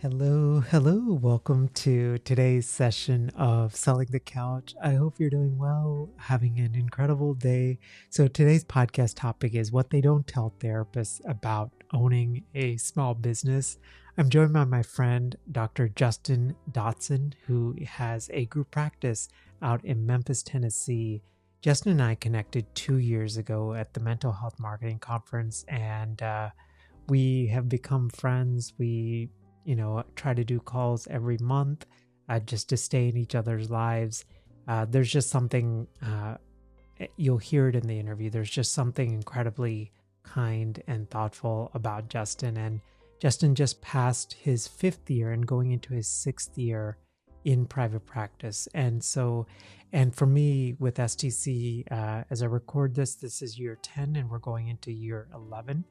Hello, hello. Welcome to today's session of Selling the Couch. I hope you're doing well, having an incredible day. So, today's podcast topic is what they don't tell therapists about owning a small business. I'm joined by my friend, Dr. Justin Dodson, who has a group practice out in Memphis, Tennessee. Justin and I connected 2 years ago at the Mental Health Marketing Conference, and we have become friends. We try to do calls every month just to stay in each other's lives. There's just something, you'll hear it in the interview. There's just something incredibly kind and thoughtful about Justin. And Justin just passed his fifth year and going into his sixth year in private practice. And for me with STC, as I record this is year 10 and we're going into year 11.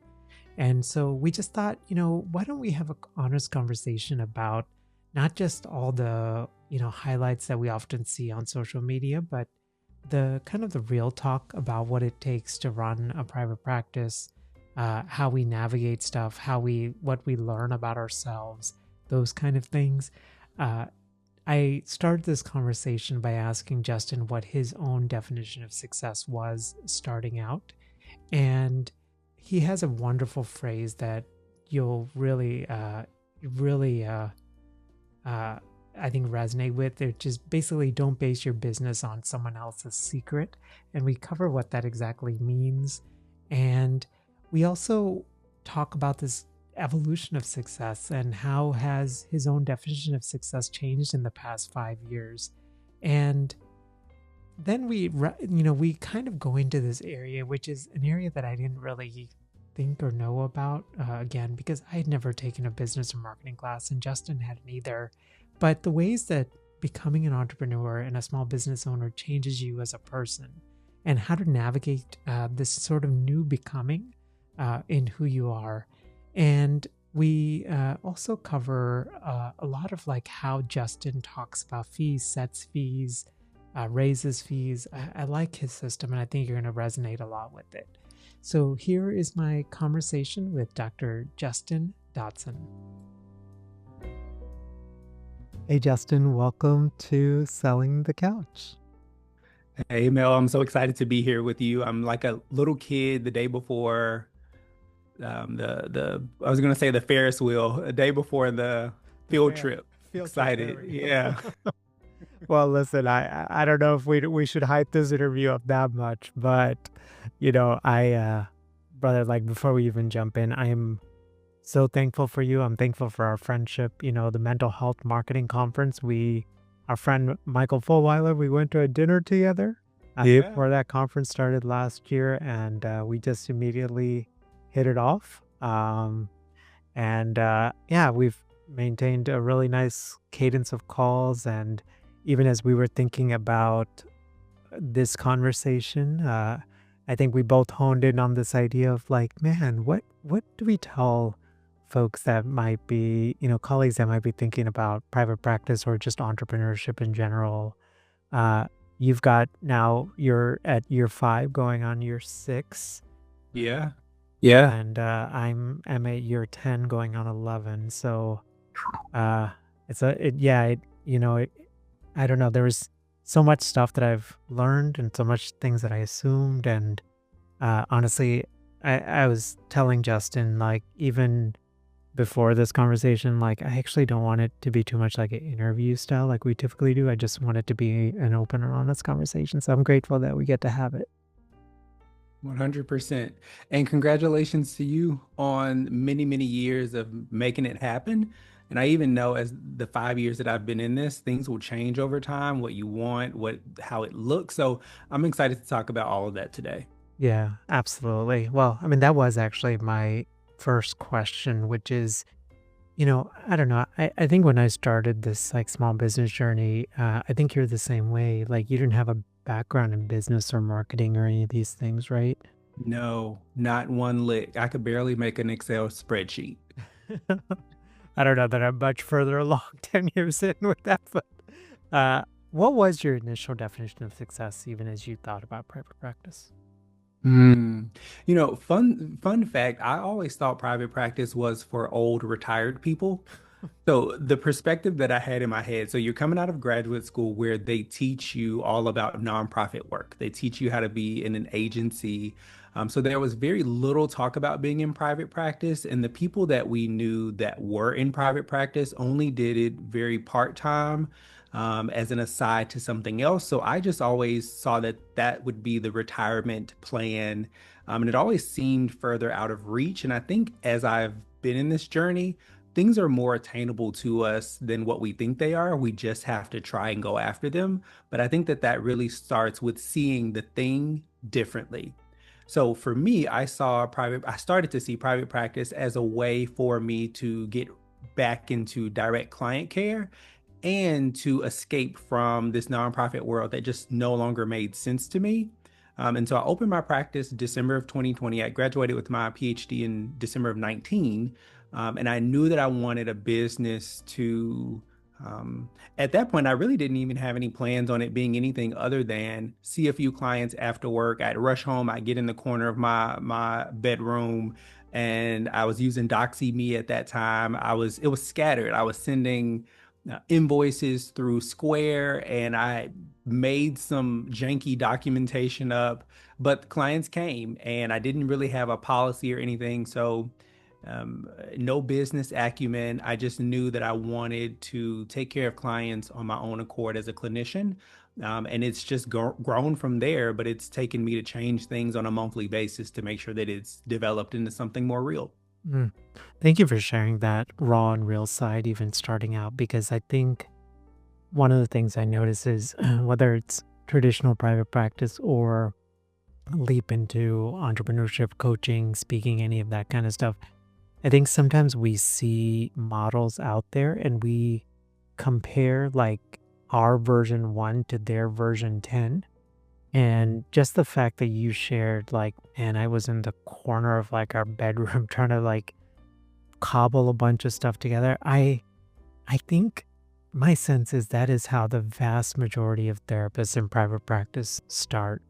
And so we just thought, why don't we have an honest conversation about not just all the, highlights that we often see on social media, but the kind of the real talk about what it takes to run a private practice, how we navigate stuff, what we learn about ourselves, those kind of things. I started this conversation by asking Justin what his own definition of success was starting out. And he has a wonderful phrase that you'll I think resonate with, which is basically don't base your business on someone else's secret. And we cover what that exactly means. And we also talk about this evolution of success and how has his own definition of success changed in the past 5 years. And then we kind of go into this area, which is an area that I didn't really think or know about, again, because I had never taken a business or marketing class and Justin hadn't either. But the ways that becoming an entrepreneur and a small business owner changes you as a person and how to navigate this sort of new becoming in who you are. And we also cover a lot of like how Justin talks about fees, sets fees, raises fees. I like his system and I think you're going to resonate a lot with it. So here is my conversation with Dr. Justin Dodson. Hey Justin, welcome to Selling the Couch. Hey Mel, I'm so excited to be here with you. I'm like a little kid the day before the I was gonna say the Ferris wheel, a day before the The field fair, trip. field trip. There Excited. we go. Yeah. Well, listen, I don't know if we should hype this interview up that much, but I brother, like before we even jump in, I am so thankful for you. I'm thankful for our friendship. The mental health marketing conference. Our friend Michael Fulweiler, we went to a dinner together Yeah. before that conference started last year, and we just immediately hit it off. And yeah, we've maintained a really nice cadence of calls. And even as we were thinking about this conversation, I think we both honed in on this idea of like, man, what do we tell folks that might be, colleagues that might be thinking about private practice or just entrepreneurship in general? Uh, you've got now you're at year 5, going on year 6. Yeah. Yeah. And I'm at year 10 going on 11. So uh it's a it yeah, it you know, it I don't know, there was so much stuff that I've learned and so much things that I assumed. And honestly, I was telling Justin, like, even before this conversation, like, I actually don't want it to be too much like an interview style like we typically do. I just want it to be an open and honest conversation. So I'm grateful that we get to have it. 100%. And congratulations to you on many, many years of making it happen. And I even know as the 5 years that I've been in this, things will change over time, what you want, how it looks. So I'm excited to talk about all of that today. Yeah, absolutely. Well, I mean, that was actually my first question, which is, I don't know. I think when I started this like small business journey, I think you're the same way. Like, you didn't have a background in business or marketing or any of these things, right? No, not one lick. I could barely make an Excel spreadsheet. I don't know that I'm much further along 10 years in with that, but uh, what was your initial definition of success, even as you thought about private practice? Mm. Fun fact, I always thought private practice was for old retired people. So the perspective that I had in my head, so you're coming out of graduate school where they teach you all about nonprofit work. They teach you how to be in an agency. So there was very little talk about being in private practice, and the people that we knew that were in private practice only did it very part-time, as an aside to something else. So I just always saw that that would be the retirement plan, and it always seemed further out of reach. And I think as I've been in this journey, things are more attainable to us than what we think they are. We just have to try and go after them. But I think that that really starts with seeing the thing differently. So for me, I started to see private practice as a way for me to get back into direct client care and to escape from this nonprofit world that just no longer made sense to me. And so I opened my practice December of 2020. I graduated with my PhD in December of 19. And I knew that I wanted a business to, at that point, I really didn't even have any plans on it being anything other than see a few clients after work. I'd rush home, I'd get in the corner of my bedroom, and I was using Doxy Me at that time. It was scattered. I was sending invoices through Square, and I made some janky documentation up, but clients came, and I didn't really have a policy or anything. So no business acumen. I just knew that I wanted to take care of clients on my own accord as a clinician. And it's just grown from there, but it's taken me to change things on a monthly basis to make sure that it's developed into something more real. Mm. Thank you for sharing that raw and real side, even starting out, because I think one of the things I notice is whether it's traditional private practice or leap into entrepreneurship, coaching, speaking, any of that kind of stuff. I think sometimes we see models out there and we compare like our version 1 to their version 10. And just the fact that you shared, like, and I was in the corner of like our bedroom trying to like cobble a bunch of stuff together. I think my sense is that is how the vast majority of therapists in private practice start,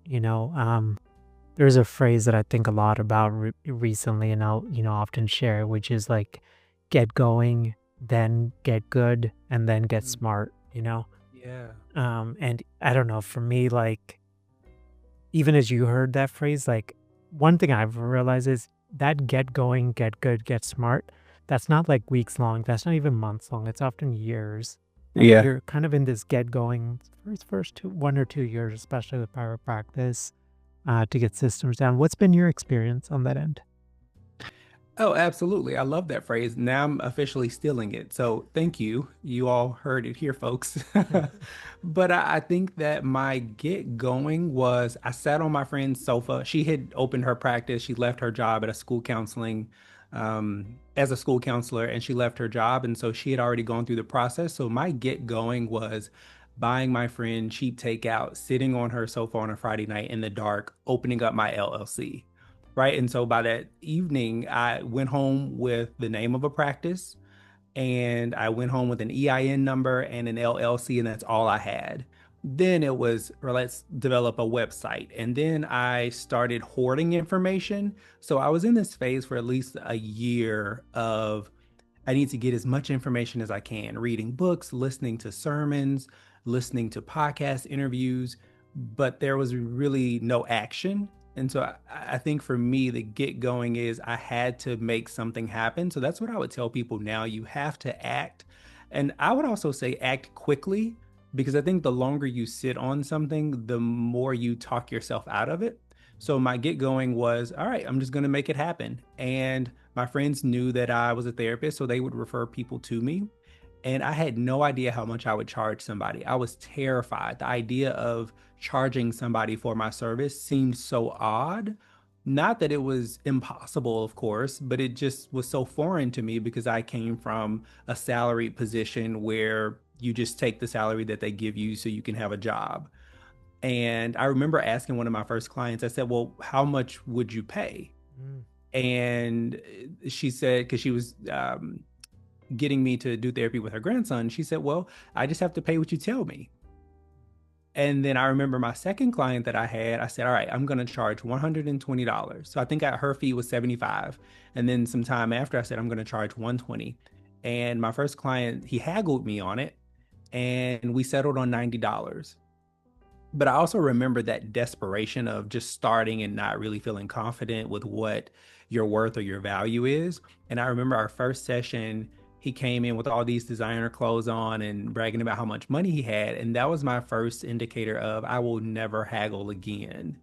there's a phrase that I think a lot about recently, and I'll, often share, which is like, get going, then get good, and then get Mm, smart. yeah. And I don't know, for me, like, even as you heard that phrase, like, one thing I've realized is that get going, get good, get smart, that's not like weeks long. That's not even months long. It's often years. And Yeah. you're kind of in this get going first 1 or 2 years, especially with private practice, to get systems down. What's been your experience on that end? Oh, absolutely. I love that phrase. Now I'm officially stealing it. So thank you. You all heard it here, folks. But I think that my get going was I sat on my friend's sofa. She had opened her practice. She left her job at a school counseling, as a school counselor, and she left her job. And so she had already gone through the process. So my get going was buying my friend cheap takeout, sitting on her sofa on a Friday night in the dark, opening up my LLC, right? And so by that evening, I went home with the name of a practice, and I went home with an EIN number and an LLC, and that's all I had. Then it was, or let's develop a website. And then I started hoarding information. So I was in this phase for at least a year of I need to get as much information as I can, reading books, listening to sermons, listening to podcast interviews, but there was really no action. And so I think for me, the get going is I had to make something happen. So that's what I would tell people now. You have to act. And I would also say act quickly, because I think the longer you sit on something, the more you talk yourself out of it. So my get going was, all right, I'm just going to make it happen. And my friends knew that I was a therapist, so they would refer people to me. And I had no idea how much I would charge somebody. I was terrified. The idea of charging somebody for my service seemed so odd. Not that it was impossible, of course, but it just was so foreign to me because I came from a salaried position where you just take the salary that they give you so you can have a job. And I remember asking one of my first clients, I said, well, how much would you pay? Mm, And she said, because she was getting me to do therapy with her grandson, she said, well, I just have to pay what you tell me. And then I remember my second client that I had, I said, all right, I'm going to charge $120. So I think her fee was 75. And then some time after I said, I'm going to charge 120. And my first client, he haggled me on it and we settled on $90. But I also remember that desperation of just starting and not really feeling confident with what your worth or your value is. And I remember our first session, he came in with all these designer clothes on and bragging about how much money he had. And that was my first indicator of I will never haggle again.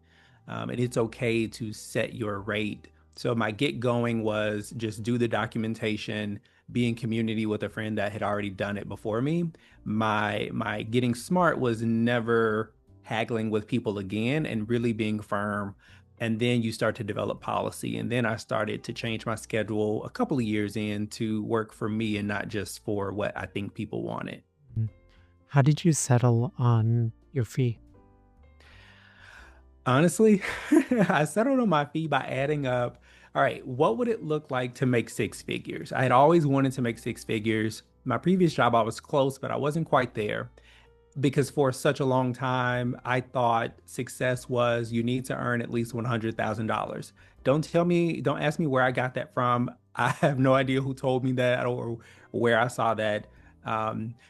And it's okay to set your rate. So my get going was just do the documentation, be in community with a friend that had already done it before me. My getting smart was never haggling with people again and really being firm. And then you start to develop policy. And then I started to change my schedule a couple of years in to work for me and not just for what I think people wanted. Mm. How did you settle on your fee? Honestly, I settled on my fee by adding up, all right, what would it look like to make six figures? I had always wanted to make six figures. My previous job, I was close, but I wasn't quite there because for such a long time, I thought success was you need to earn at least $100,000. Don't ask me where I got that from. I have no idea who told me that or where I saw that.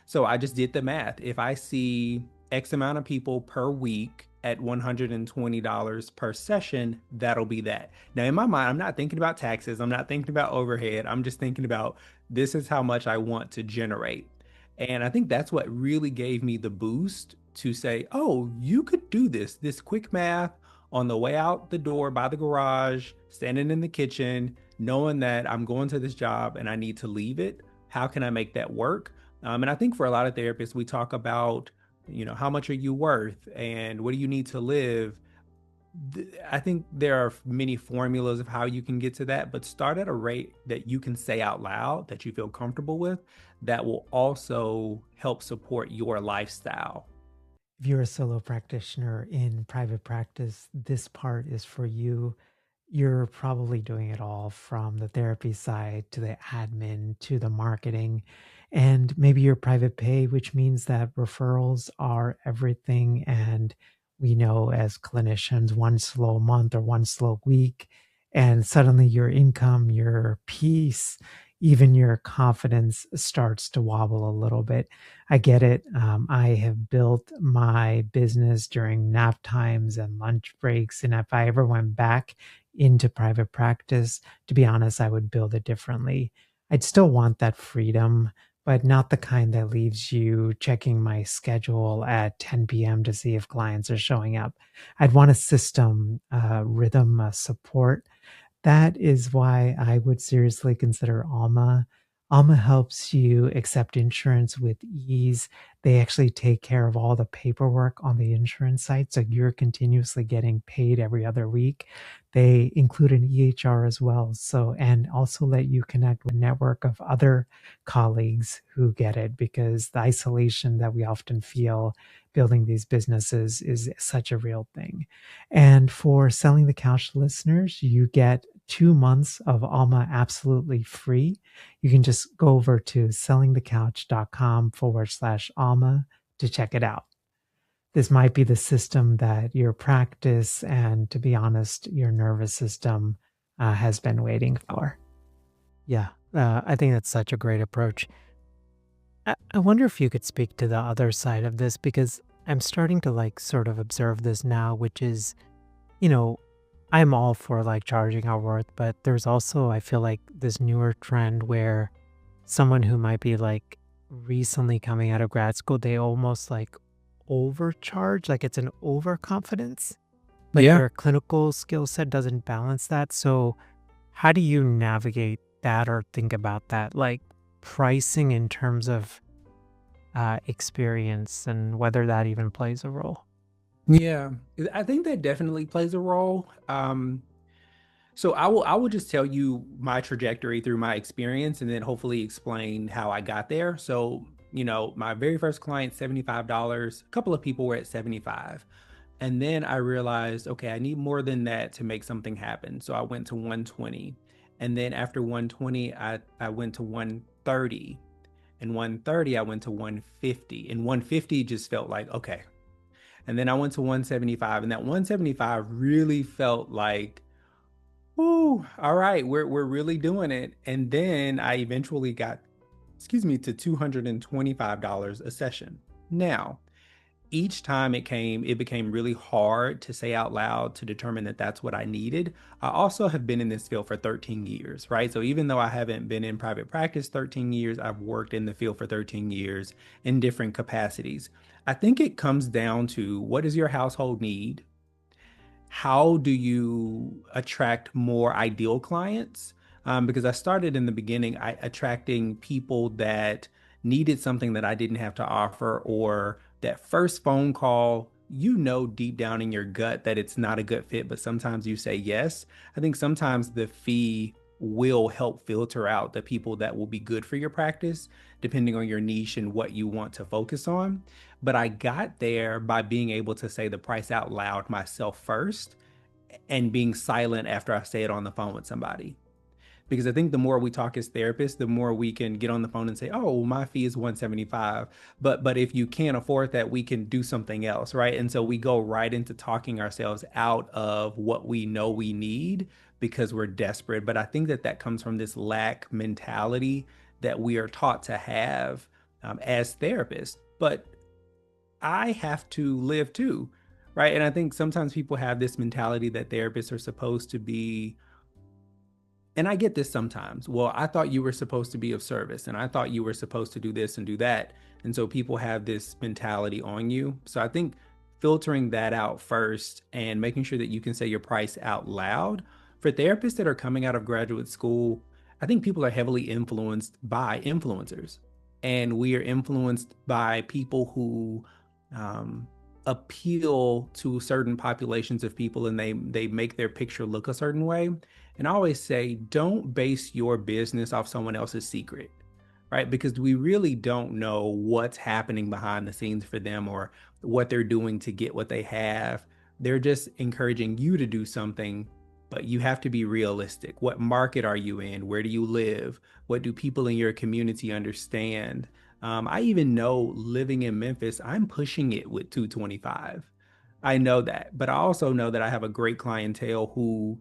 So I just did the math. If I see X amount of people per week at $120 per session, that'll be that. Now, in my mind, I'm not thinking about taxes. I'm not thinking about overhead. I'm just thinking about this is how much I want to generate. And I think that's what really gave me the boost to say, oh, you could do this quick math on the way out the door by the garage, standing in the kitchen, knowing that I'm going to this job and I need to leave it. How can I make that work? And I think for a lot of therapists, we talk about, how much are you worth and what do you need to live? I think there are many formulas of how you can get to that, but start at a rate that you can say out loud that you feel comfortable with that will also help support your lifestyle. If you're a solo practitioner in private practice, this part is for you. You're probably doing it all from the therapy side to the admin to the marketing and maybe your private pay, which means that referrals are everything. And we know as clinicians, one slow month or one slow week, and suddenly your income, your peace, even your confidence starts to wobble a little bit. I get it. I have built my business during nap times and lunch breaks. And if I ever went back into private practice, to be honest, I would build it differently. I'd still want that freedom, but not the kind that leaves you checking my schedule at 10 p.m. to see if clients are showing up. I'd want a system, rhythm, support. That is why I would seriously consider Alma. Alma helps you accept insurance with ease. They actually take care of all the paperwork on the insurance side, so you're continuously getting paid every other week. They include an EHR as well, so and also let you connect with a network of other colleagues who get it because the isolation that we often feel building these businesses is such a real thing. And for Selling the Couch listeners, you get 2 months of Alma absolutely free. You can just go over to sellingthecouch.com/Alma to check it out. This might be the system that your practice and, to be honest, your nervous system has been waiting for. Yeah, I think that's such a great approach. I wonder if you could speak to the other side of this because I'm starting to like sort of observe this now, which is, you know, I'm all for like charging our worth, but there's also, I feel like, this newer trend where someone who might be like recently coming out of grad school, they almost like overcharge, like it's an overconfidence, but Yeah. their clinical skill set doesn't balance that. So, how do you navigate that or think about that? Like pricing in terms of experience and whether that even plays a role? Yeah, I think that definitely plays a role. So I will just tell you my trajectory through my experience and then hopefully explain how I got there. So, my very first client, $75. A couple of people were at 75. And then I realized, okay, I need more than that to make something happen. So I went to 120. And then after 120, I went to 130. And 130, I went to 150. And 150 just felt like, okay. And then I went to 175. And that 175 really felt like, ooh, all right, we're really doing it. And then I eventually got to $225 a session. Now, each time it became really hard to say out loud to determine that that's what I needed. I also have been in this field for 13 years, right? So even though I haven't been in private practice 13 years, I've worked in the field for 13 years in different capacities. I think it comes down to, what does your household need? How do you attract more ideal clients? Because I started in the beginning, attracting people that needed something that I didn't have to offer, or that first phone call, you know, deep down in your gut that it's not a good fit, but sometimes you say yes. I think sometimes the fee will help filter out the people that will be good for your practice, depending on your niche and what you want to focus on. But I got there by being able to say the price out loud myself first, and being silent after I say it on the phone with somebody. Because I think the more we talk as therapists, the more we can get on the phone and say, "Oh, well, my fee is 175." But if you can't afford that, we can do something else, right? And so we go right into talking ourselves out of what we know we need because we're desperate. But I think that that comes from this lack mentality that we are taught to have as therapists. But I have to live too, right? And I think sometimes people have this mentality that therapists are supposed to be, and I get this sometimes. Well, I thought you were supposed to be of service, and I thought you were supposed to do this and do that. And so people have this mentality on you. So I think filtering that out first and making sure that you can say your price out loud. For therapists that are coming out of graduate school, I think people are heavily influenced by influencers. And we are influenced by people who um, appeal to certain populations of people, and they make their picture look a certain way. And I always say, don't base your business off someone else's secret, right? Because we really don't know what's happening behind the scenes for them, or what they're doing to get what they have. They're just encouraging you to do something, but you have to be realistic. What market are you in? Where do you live? What do people in your community understand? I even know, living in Memphis, I'm pushing it with 225. I know that, but I also know that I have a great clientele who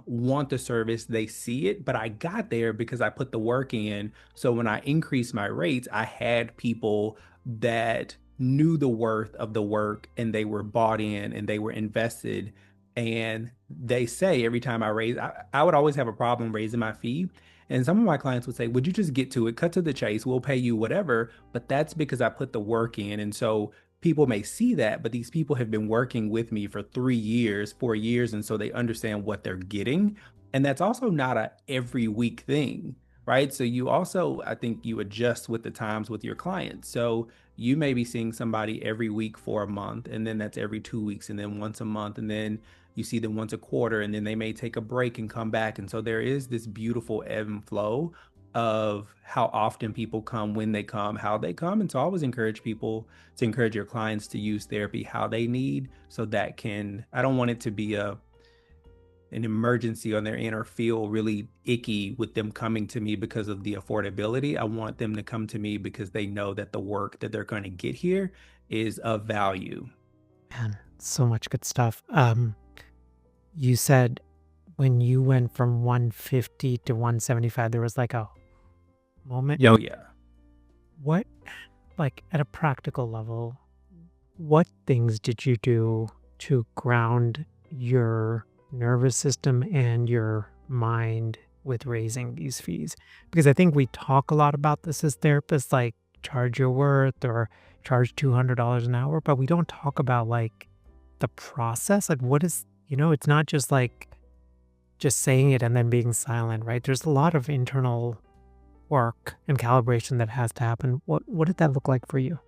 want the service, they see it, but I got there because I put the work in. So when I increased my rates, I had people that knew the worth of the work, and they were bought in and they were invested. And they say every time I would always have a problem raising my fee. And some of my clients would say, "Would you just get to it, cut to the chase? We'll pay you whatever." But that's because I put the work in. And so people may see that, but these people have been working with me for 3 years, 4 years, and so they understand what they're getting. And that's also not a every week thing, right? So you also, I think, you adjust with the times with your clients. So you may be seeing somebody every week for a month, and then that's every 2 weeks, and then once a month, and then you see them once a quarter, and then they may take a break and come back. And so there is this beautiful ebb and flow of how often people come, when they come, how they come. And so I always encourage people to encourage your clients to use therapy how they need, so that can, I don't want it to be an emergency on their end, or feel really icky with them coming to me because of the affordability. I want them to come to me because they know that the work that they're going to get here is of value. Man, so much good stuff. You said when you went from 150 to 175, there was like a moment. Yo, yeah. What, like at a practical level, what things did you do to ground your nervous system and your mind with raising these fees? Because I think we talk a lot about this as therapists, like charge your worth or charge $200 an hour, but we don't talk about like the process. Like, what is, it's not just like just saying it and then being silent, right? There's a lot of internal work and calibration that has to happen. What did that look like for you?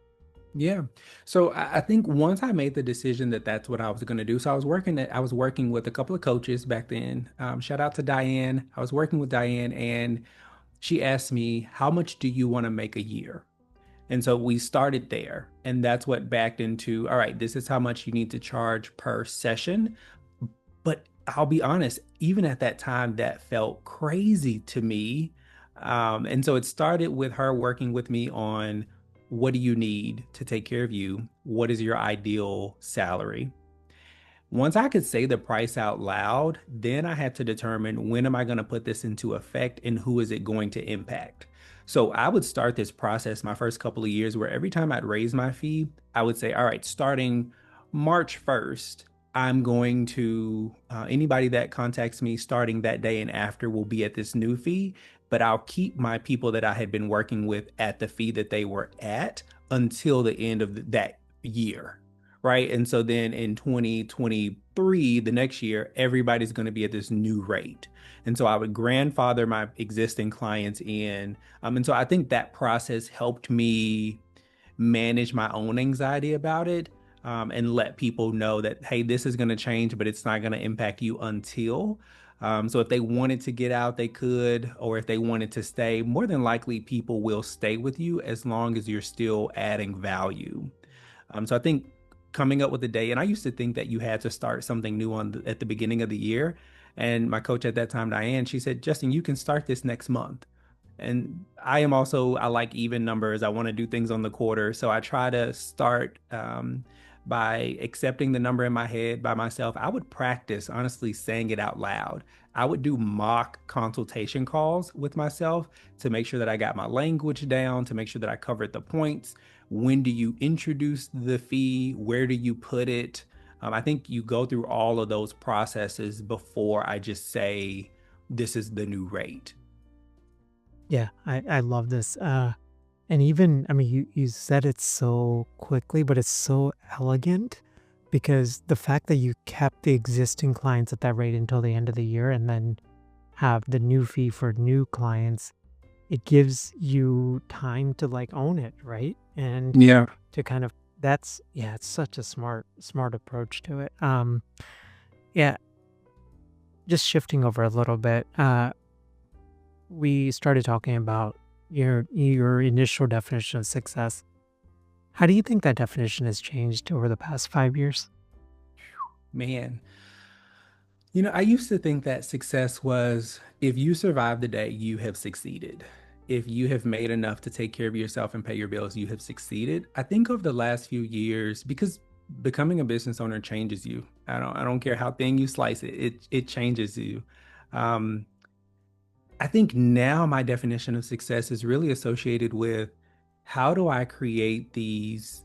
Yeah. So I think once I made the decision that that's what I was going to do, so I was working with a couple of coaches back then. Shout out to Diane. I was working with Diane, and she asked me, "How much do you want to make a year?" And so we started there, and that's what backed into, all right, this is how much you need to charge per session. But I'll be honest, even at that time, that felt crazy to me. And so it started with her working with me on, what do you need to take care of you? What is your ideal salary? Once I could say the price out loud, then I had to determine, when am I going to put this into effect and who is it going to impact? So I would start this process my first couple of years where every time I'd raise my fee, I would say, all right, starting March 1st, I'm going to, anybody that contacts me starting that day and after will be at this new fee, but I'll keep my people that I had been working with at the fee that they were at until the end of that year. Right. And so then in 2023, the next year, everybody's going to be at this new rate. And so I would grandfather my existing clients in. And so I think that process helped me manage my own anxiety about it, and let people know that, hey, this is going to change, but it's not going to impact you until. So if they wanted to get out, they could, or if they wanted to stay, more than likely people will stay with you as long as you're still adding value. So I think coming up with a day, and I used to think that you had to start something new at the beginning of the year. And my coach at that time, Diane, she said, Justin, you can start this next month. And I like even numbers. I want to do things on the quarter. So I try to start by accepting the number in my head by myself. I would practice, honestly, saying it out loud. I would do mock consultation calls with myself to make sure that I got my language down, to make sure that I covered the points. When do you introduce the fee? Where do you put it? I think you go through all of those processes before I just say, this is the new rate. Yeah, I love this. And even, I mean, you said it so quickly, but it's so elegant because the fact that you kept the existing clients at that rate until the end of the year and then have the new fee for new clients, it gives you time to like own it, right? And Yeah. to kind of that's yeah, it's such a smart approach to it. Yeah, just shifting over a little bit. We started talking about your initial definition of success. How do you think that definition has changed over the past 5 years? Man, I used to think that success was if you survive the day, you have succeeded. If you have made enough to take care of yourself and pay your bills, you have succeeded. I think over the last few years, because becoming a business owner changes you. I don't care how thin you slice it, it changes you. Um, I think now my definition of success is really associated with how do I create these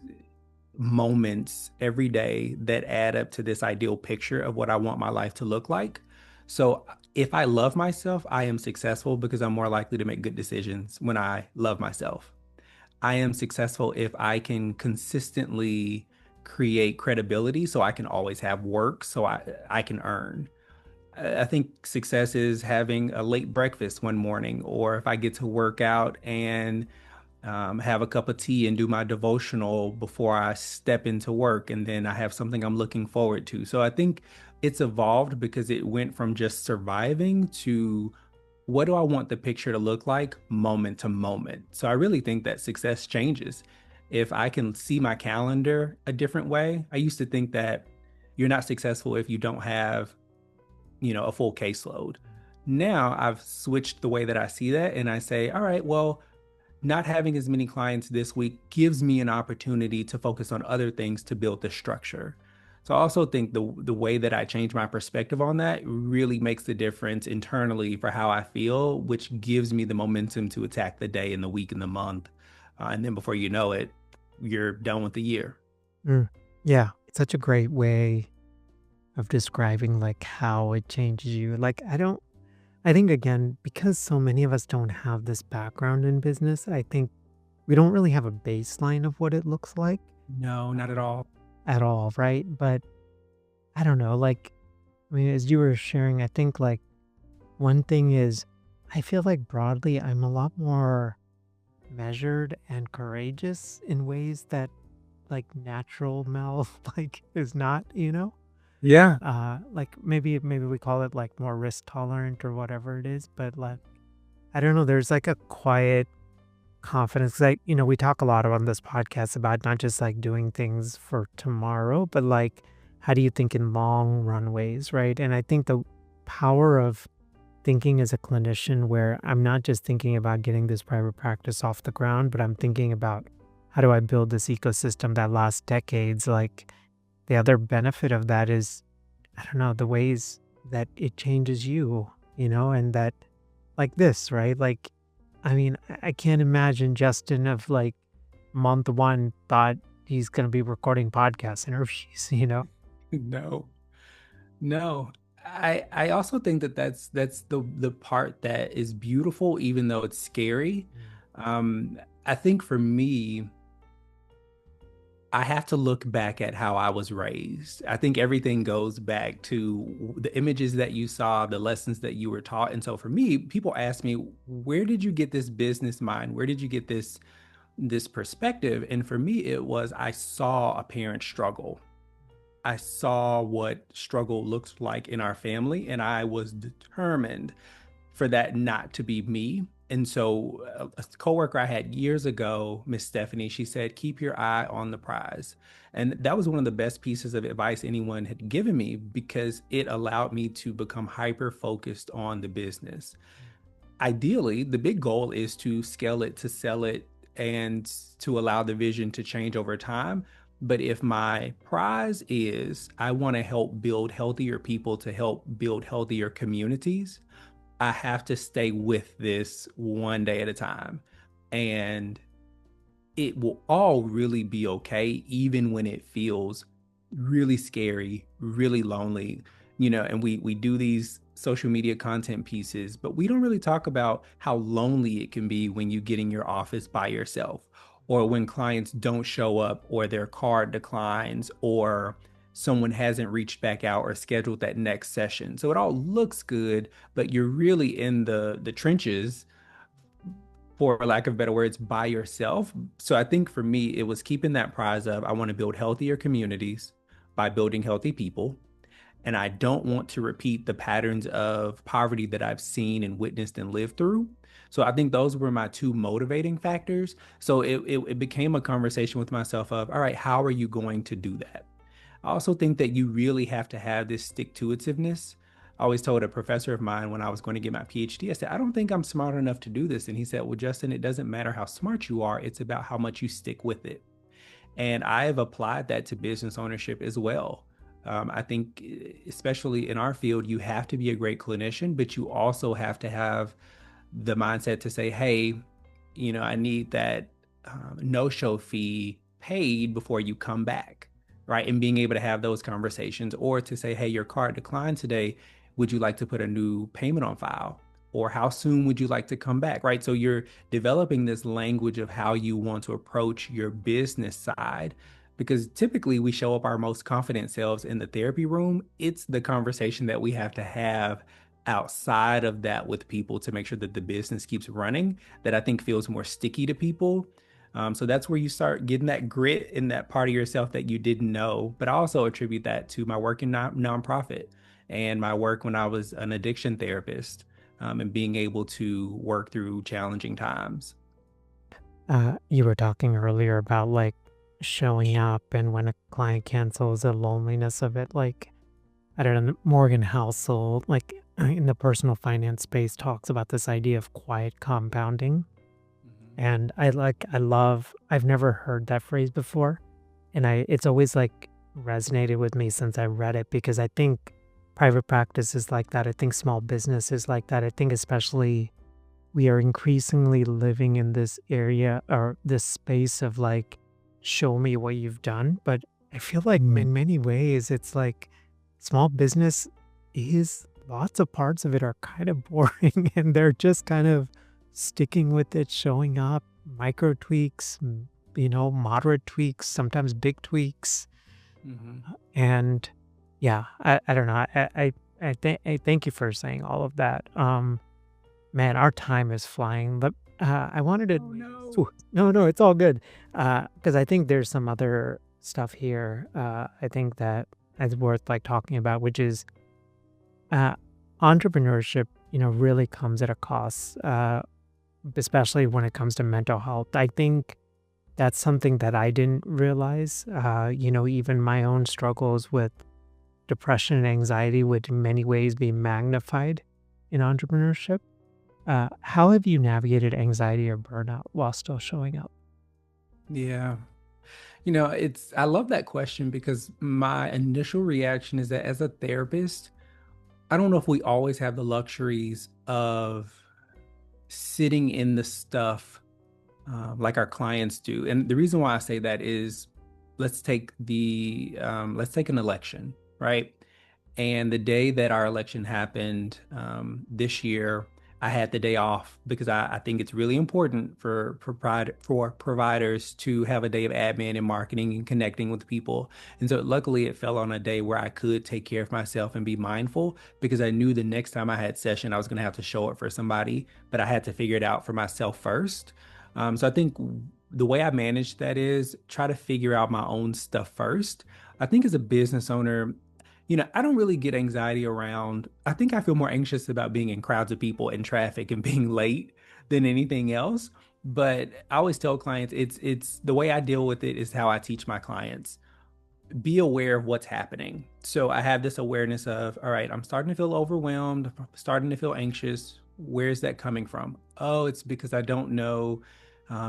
moments every day that add up to this ideal picture of what I want my life to look like. So if I love myself, I am successful because I'm more likely to make good decisions when I love myself. I am successful if I can consistently create credibility so I can always have work so I can earn. I think success is having a late breakfast one morning, or if I get to work out and have a cup of tea and do my devotional before I step into work, and then I have something I'm looking forward to. So I think it's evolved because it went from just surviving to what do I want the picture to look like moment to moment. So I really think that success changes. If I can see my calendar a different way, I used to think that you're not successful if you don't have, a full caseload. Now I've switched the way that I see that and I say, all right, well, not having as many clients this week gives me an opportunity to focus on other things to build the structure. So I also think the way that I change my perspective on that really makes the difference internally for how I feel, which gives me the momentum to attack the day and the week and the month. And then before you know it, you're done with the year. Mm, yeah, it's such a great way of describing like how it changes you. Like I think again, because so many of us don't have this background in business, I think we don't really have a baseline of what it looks like No, not at all. at all, right? But I don't know, like I mean, as you were sharing, I think like one thing is I feel like broadly I'm a lot more measured and courageous in ways that like natural Mel like is not, you know? Yeah. Like maybe we call it like more risk tolerant or whatever it is, but like I don't know, there's like a quiet confidence. Like, we talk a lot on this podcast about not just like doing things for tomorrow, but like how do you think in long runways, right? And I think the power of thinking as a clinician where I'm not just thinking about getting this private practice off the ground, but I'm thinking about how do I build this ecosystem that lasts decades? Like the other benefit of that is, I don't know, the ways that it changes you, and that like this, right? Like I mean, I can't imagine Justin of like month one thought he's going to be recording podcast interviews, you know? No, no. I also think that that's the part that is beautiful, even though it's scary. Mm. I think for me, I have to look back at how I was raised. I think everything goes back to the images that you saw, the lessons that you were taught. And so for me, people ask me, where did you get this business mind? Where did you get this perspective? And for me, it was I saw a parent struggle. I saw what struggle looks like in our family, and I was determined for that not to be me. And so, a coworker I had years ago, Miss Stephanie, she said, "Keep your eye on the prize." And that was one of the best pieces of advice anyone had given me because it allowed me to become hyper focused on the business. Ideally, the big goal is to scale it, to sell it, and to allow the vision to change over time. But if my prize is I want to help build healthier people to help build healthier communities, I have to stay with this one day at a time. And it will all really be okay, even when it feels really scary, really lonely, and we do these social media content pieces, but we don't really talk about how lonely it can be when you get in your office by yourself, or when clients don't show up, or their card declines, or someone hasn't reached back out or scheduled that next session. So it all looks good, but you're really in the trenches, for lack of better words, by yourself. So I think for me, it was keeping that prize of I want to build healthier communities by building healthy people. And I don't want to repeat the patterns of poverty that I've seen and witnessed and lived through. So I think those were my two motivating factors. So it became a conversation with myself of, all right, how are you going to do that? I also think that you really have to have this stick to itiveness. I always told a professor of mine when I was going to get my PhD, I said, I don't think I'm smart enough to do this. And he said, well, Justin, it doesn't matter how smart you are, it's about how much you stick with it. And I have applied that to business ownership as well. I think, especially in our field, you have to be a great clinician, but you also have to have the mindset to say, hey, I need that no-show fee paid before you come back, right? And being able to have those conversations, or to say, hey, your card declined today. Would you like to put a new payment on file? Or how soon would you like to come back, right? So you're developing this language of how you want to approach your business side, because typically we show up our most confident selves in the therapy room. It's the conversation that we have to have outside of that with people to make sure that the business keeps running, that I think feels more sticky to people. So that's where you start getting that grit in that part of yourself that you didn't know. But I also attribute that to my work in nonprofit and my work when I was an addiction therapist, and being able to work through challenging times. You were talking earlier about like showing up and when a client cancels, the loneliness of it. Like, I don't know, Morgan Housel, like in the personal finance space, talks about this idea of quiet compounding. Mhm. And I've never heard that phrase before. And it's always like resonated with me since I read it because I think private practice is like that. I think small business is like that. I think especially we are increasingly living in this area or this space of like, show me what you've done. But I feel like in many ways, it's like small business is lots of parts of it are kind of boring and they're just kind of sticking with it, showing up, micro tweaks, moderate tweaks, sometimes big tweaks. Mhm. And yeah, I don't know. I thank you for saying all of that. Man, our time is flying, but I wanted to. Oh no. No, no, it's all good. Because I think there's some other stuff here. I think that is worth like talking about, which is uh, entrepreneurship. Really comes at a cost, especially when it comes to mental health. I think that's something that I didn't realize. Even my own struggles with depression and anxiety would in many ways be magnified in entrepreneurship. How have you navigated anxiety or burnout while still showing up? Yeah. I love that question because my initial reaction is that as a therapist, I don't know if we always have the luxuries of sitting in the stuff like our clients do. And the reason why I say that is let's take an election, right? And the day that our election happened this year, I had the day off because I think it's really important for providers to have a day of admin and marketing and connecting with people. And so luckily it fell on a day where I could take care of myself and be mindful because I knew the next time I had session, I was going to have to show up for somebody, but I had to figure it out for myself first. So I think the way I manage that is try to figure out my own stuff first. I think as a business owner, I don't really get anxiety around. I think I feel more anxious about being in crowds of people in traffic and being late than anything else. But I always tell clients it's the way I deal with it is how I teach my clients. Be aware of what's happening. So I have this awareness of, all right, I'm starting to feel overwhelmed, starting to feel anxious. Where's that coming from? Oh, it's because I don't know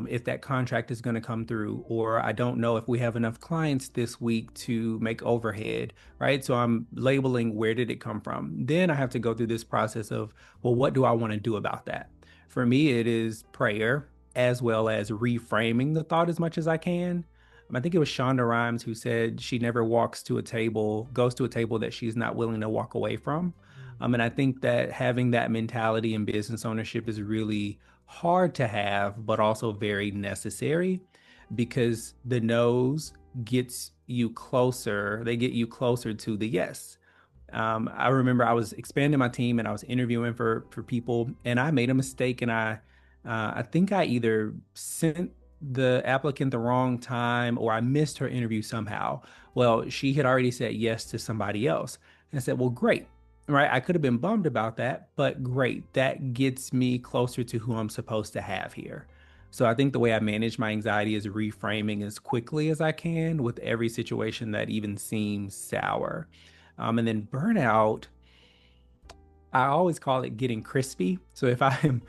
if that contract is going to come through, or I don't know if we have enough clients this week to make overhead, right? So I'm labeling where did it come from. Then I have to go through this process of, well, what do I want to do about that? For me, it is prayer as well as reframing the thought as much as I can. I think it was Shonda Rhimes who said she never goes to a table that she's not willing to walk away from. And I think that having that mentality in business ownership is really hard to have, but also very necessary because the no's gets you closer. They get you closer to the yes. I remember I was expanding my team and I was interviewing for people, and I made a mistake, and I think I either sent the applicant the wrong time or I missed her interview somehow. Well, she had already said yes to somebody else, and I said, "Well, great." Right. I could have been bummed about that, but great. That gets me closer to who I'm supposed to have here. So I think the way I manage my anxiety is reframing as quickly as I can with every situation that even seems sour. And then burnout, I always call it getting crispy. So if I'm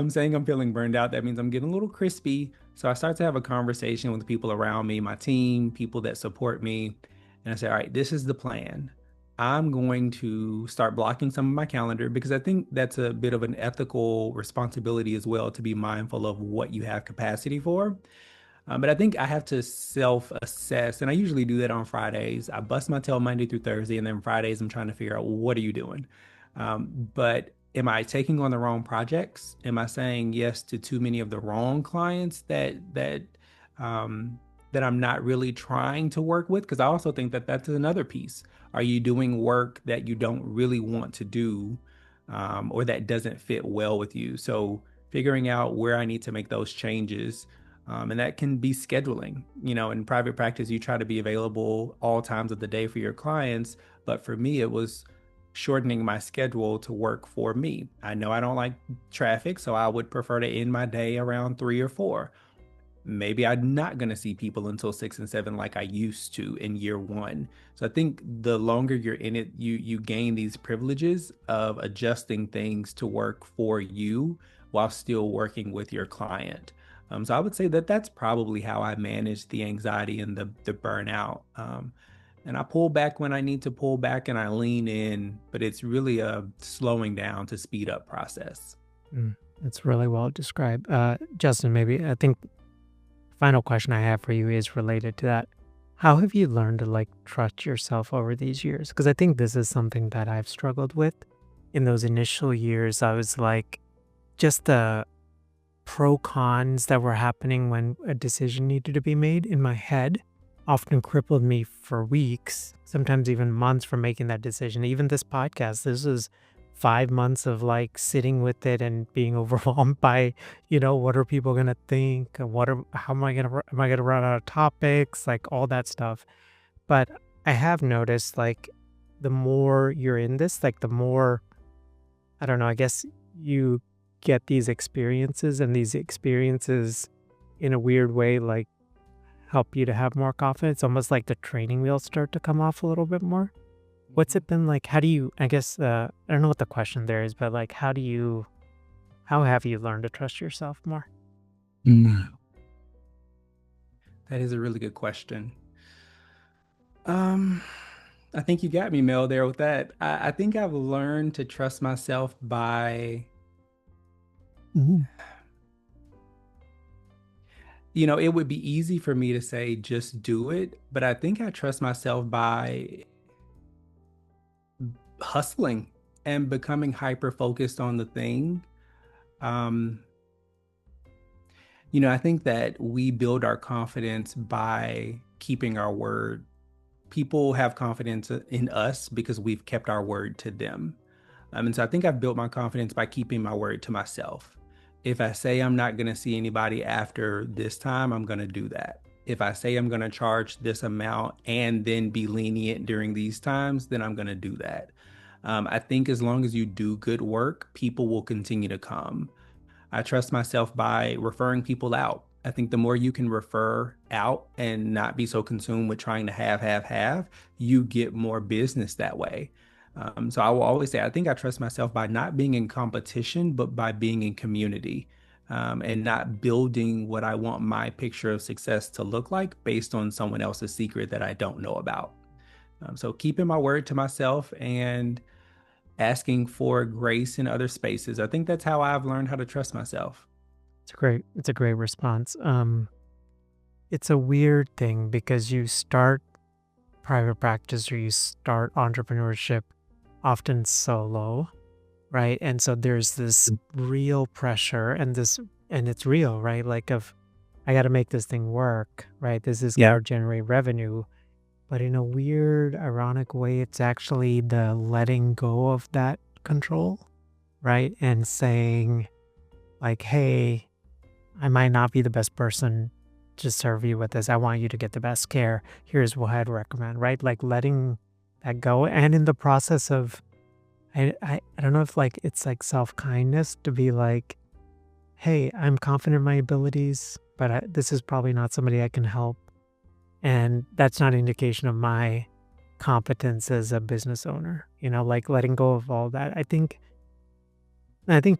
saying I'm feeling burned out, that means I'm getting a little crispy. So I start to have a conversation with the people around me, my team, people that support me, and I say, all right, this is the plan. I'm going to start blocking some of my calendar because I think that's a bit of an ethical responsibility as well to be mindful of what you have capacity for. But I think I have to self-assess, and I usually do that on Fridays. I bust my tail Monday through Thursday, and then Fridays I'm trying to figure out what are you doing. But am I taking on the wrong projects? Am I saying yes to too many of the wrong clients um, that I'm not really trying to work with? Because I also think that that's another piece. Are you doing work that you don't really want to do, or that doesn't fit well with you? So figuring out where I need to make those changes. And that can be scheduling. In private practice, you try to be available all times of the day for your clients. But for me, it was shortening my schedule to work for me. I know I don't like traffic, so I would prefer to end my day around 3 or 4. Maybe I'm not going to see people until 6 and 7 like I used to in year one. So I think the longer you're in it, you gain these privileges of adjusting things to work for you while still working with your client. So I would say that that's probably how I manage the anxiety and the burnout. And I pull back when I need to pull back and I lean in, but it's really a slowing down to speed up process. That's really well described. Justin, maybe I think the final question I have for you is related to that. How have you learned to trust yourself over these years? Because I think this is something that I've struggled with. In those initial years, I was just the pro cons that were happening when a decision needed to be made in my head often crippled me for weeks, sometimes even months from making that decision. Even this podcast, this is 5 months of sitting with it and being overwhelmed by, what are people gonna think? How am I gonna run out of topics? All that stuff. But I have noticed the more you're in this, the more, I don't know, I guess you get these experiences, and these experiences in a weird way help you to have more confidence, almost like the training wheels start to come off a little bit more. What's it been like? How do you, I guess, I don't know what the question there is, but how have you learned to trust yourself more? Mm. That is a really good question. Um, I think you got me, Mel, there with that. I think I've learned to trust myself by Mhm. It would be easy for me to say just do it, but I think I trust myself by hustling and becoming hyper focused on the thing. Um, I think that we build our confidence by keeping our word. People have confidence in us because we've kept our word to them. And so I think I've built my confidence by keeping my word to myself. If I say I'm not going to see anybody after this time, I'm going to do that. If I say I'm going to charge this amount and then be lenient during these times, then I'm going to do that. I think as long as you do good work, people will continue to come. I trust myself by referring people out. I think the more you can refer out and not be so consumed with trying to have, you get more business that way. So I will always say, I think I trust myself by not being in competition, but by being in community, and not building what I want my picture of success to look like based on someone else's secret that I don't know about. So keeping my word to myself and asking for grace in other spaces. I think that's how I've learned how to trust myself. It's a great response. It's a weird thing because you start private practice or you start entrepreneurship often solo, right? And so there's this real pressure and it's real, right? Like of I got to make this thing work, right? This is Yeah. going to generate revenue, but in a weird, ironic way, it's actually the letting go of that control, right? And saying like, "Hey, I might not be the best person to serve you with this. I want you to get the best care. Here's what I'd recommend," right? Like letting that go. And in the process of, I don't know if like it's like self kindness to be like, hey, I'm confident in my abilities, but this is probably not somebody I can help. And that's not an indication of my competence as a business owner, like letting go of all that. I think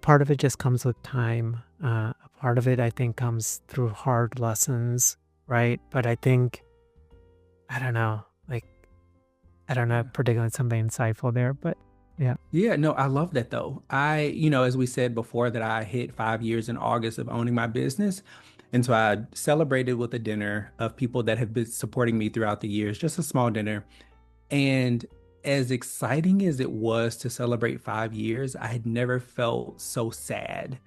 part of it just comes with time. A part of it, I think, comes through hard lessons, right? But I don't know, like, I don't know, Yeah. particularly something insightful there, but yeah. Yeah, no, I love that though. As we said before, that I hit 5 years in August of owning my business. And so I celebrated with a dinner of people that have been supporting me throughout the years, just a small dinner. And as exciting as it was to celebrate 5 years, I had never felt so sad.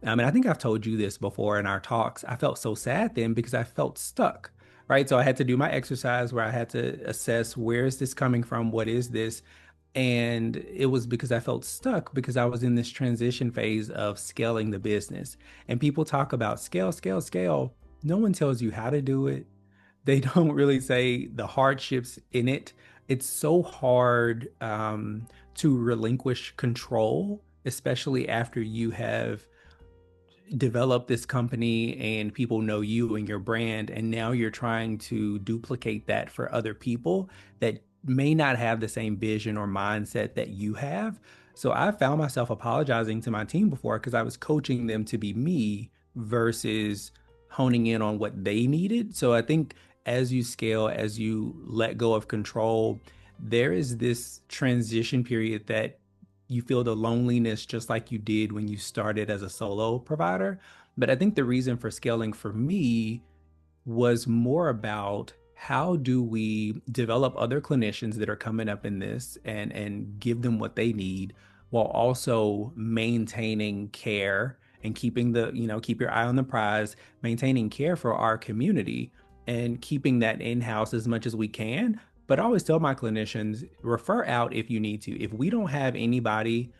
And I think I've told you this before in our talks. I felt so sad then because I felt stuck, right? So I had to do my exercise where I had to assess, where is this coming from? What is this? And it was because I felt stuck because I was in this transition phase of scaling the business. And people talk about scale, scale, scale. No one tells you how to do it. They don't really say the hardships in it. It's so hard, to relinquish control, especially after you have develop this company and people know you and your brand, and now you're trying to duplicate that for other people that may not have the same vision or mindset that you have. So I found myself apologizing to my team before because I was coaching them to be me versus honing in on what they needed. So I think as you scale, as you let go of control, there is this transition period that you feel the loneliness just like you did when you started as a solo provider. But I think the reason for scaling for me was more about, how do we develop other clinicians that are coming up in this and give them what they need, while also maintaining care and keeping keep your eye on the prize, maintaining care for our community and keeping that in-house as much as we can. But I always tell my clinicians, refer out if you need to. If we don't have anybody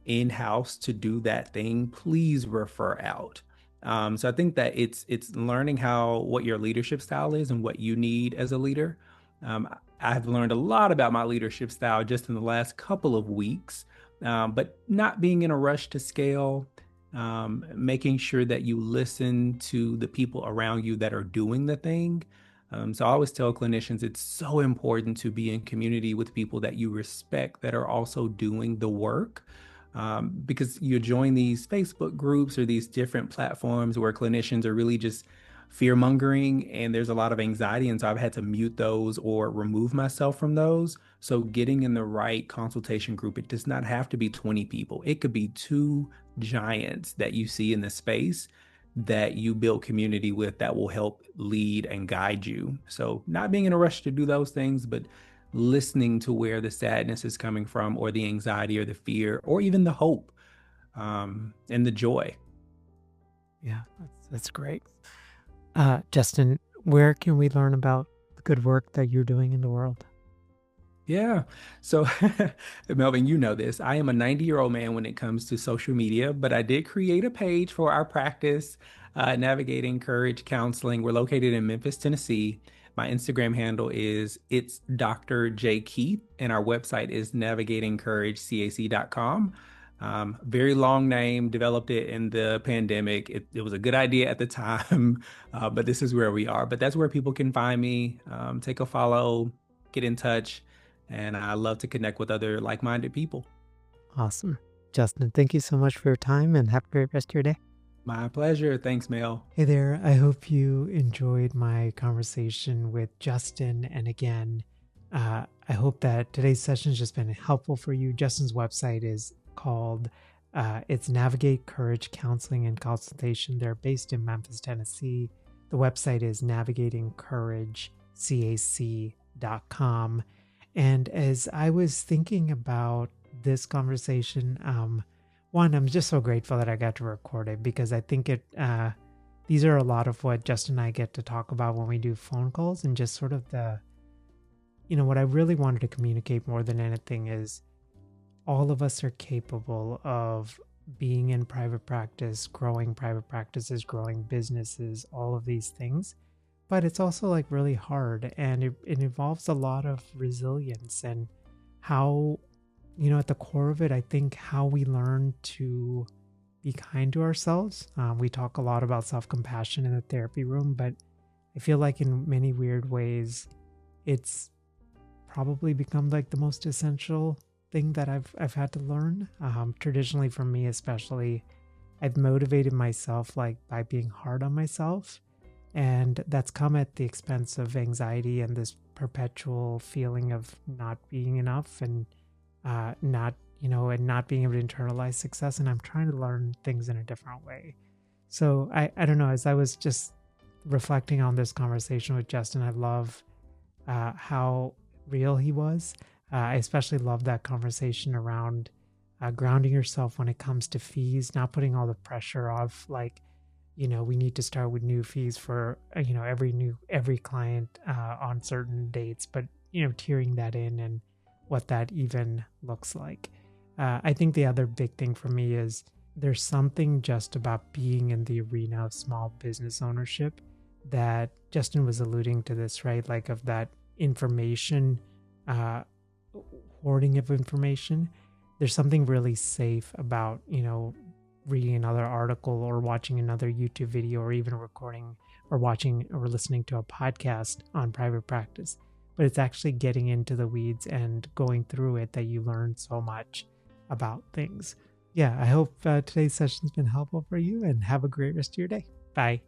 in-house to do that thing, please refer out. So I think that it's learning how, what your leadership style is and what you need as a leader. Um, I've learned a lot about my leadership style just in the last couple of weeks, but not being in a rush to scale, making sure that you listen to the people around you that are doing the thing. So I always tell clinicians it's so important to be in community with people that you respect that are also doing the work, because you join these Facebook groups or these different platforms where clinicians are really just fear mongering and there's a lot of anxiety. And so I've had to mute those or remove myself from those. So getting in the right consultation group, it does not have to be 20 people. It could be two giants that you see in the space that you build community with that will help lead and guide you. So, not being in a rush to do those things, but listening to where the sadness is coming from, or the anxiety, or the fear, or even the hope, and the joy. Yeah, that's great. Justin, where can we learn about the good work that you're doing in the world? Yeah. So, Melvin, you know this. I am a 90-year-old man when it comes to social media, but I did create a page for our practice, Navigating Courage Counseling. We're located in Memphis, Tennessee. My Instagram handle is it's Dr. J. Keith, and our website is navigatingcouragecac.com. Very long name, developed it in the pandemic. It was a good idea at the time, but this is where we are. But that's where people can find me, take a follow, get in touch. And I love to connect with other like-minded people. Awesome. Justin, thank you so much for your time and have a great rest of your day. My pleasure. Thanks, Mel. Hey there. I hope you enjoyed my conversation with Justin. And again, I hope that today's session has just been helpful for you. Justin's website is called it's Navigate Courage Counseling and Consultation. They're based in Memphis, Tennessee. The website is navigatingcouragecac.com. And as I was thinking about this conversation, one, I'm just so grateful that I got to record it, because I think these are a lot of what Justin and I get to talk about when we do phone calls, and just sort of what I really wanted to communicate more than anything is all of us are capable of being in private practice, growing private practices, growing businesses, all of these things. But it's also like really hard, and it involves a lot of resilience, and how, at the core of it, I think how we learn to be kind to ourselves. We talk a lot about self-compassion in the therapy room, but I feel like in many weird ways, it's probably become like the most essential thing that I've had to learn. Traditionally, for me especially, I've motivated myself like by being hard on myself. And that's come at the expense of anxiety and this perpetual feeling of not being enough, and not being able to internalize success. And I'm trying to learn things in a different way. So I don't know, as I was just reflecting on this conversation with Justin, I love how real he was. I especially love that conversation around grounding yourself when it comes to fees, not putting all the pressure of like, we need to start with new fees for, every client on certain dates, but, tiering that in and what that even looks like. I think the other big thing for me is there's something just about being in the arena of small business ownership that Justin was alluding to this, right? Like of that information, hoarding of information. There's something really safe about, reading another article or watching another YouTube video, or even recording or watching or listening to a podcast on private practice. But it's actually getting into the weeds and going through it that you learn so much about things. Yeah, I hope today's session's been helpful for you, and have a great rest of your day. Bye.